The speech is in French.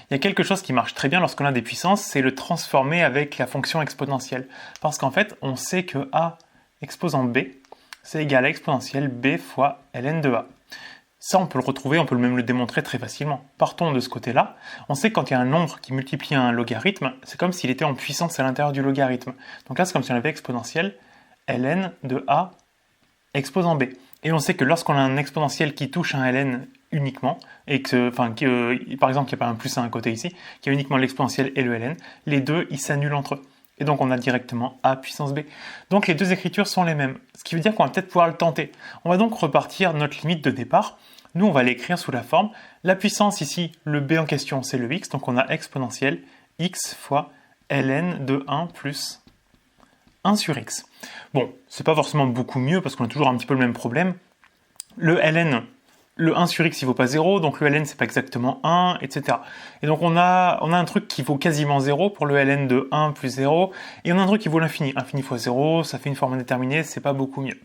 il y a quelque chose qui marche très bien lorsqu'on a des puissances, c'est le transformer avec la fonction exponentielle. Parce qu'en fait, on sait que a exposant b, c'est égal à exponentielle b fois ln de a. Ça, on peut le retrouver, on peut même le démontrer très facilement. Partons de ce côté-là. On sait que quand il y a un nombre qui multiplie un logarithme, c'est comme s'il était en puissance à l'intérieur du logarithme. Donc là, c'est comme si on avait exponentielle ln de a exposant b. Et on sait que lorsqu'on a un exponentiel qui touche un ln uniquement, et que, par exemple, qu'il n'y a pas un plus à un côté ici, qu'il y a uniquement l'exponentiel et le ln, les deux, ils s'annulent entre eux. Et donc on a directement a puissance b. Donc les deux écritures sont les mêmes, ce qui veut dire qu'on va peut-être pouvoir le tenter. On va donc repartir notre limite de départ. Nous, on va l'écrire sous la forme, la puissance ici, le b en question, c'est le x, donc on a exponentielle x fois ln de 1 plus 1 sur x. Bon, c'est pas forcément beaucoup mieux, parce qu'on a toujours un petit peu le même problème. Le ln, le 1 sur x, il vaut pas 0, donc le ln, c'est pas exactement 1, etc. Et donc on a un truc qui vaut quasiment 0 pour le ln de 1 plus 0, et on a un truc qui vaut l'infini. Infini fois 0, ça fait une forme indéterminée, c'est pas beaucoup mieux.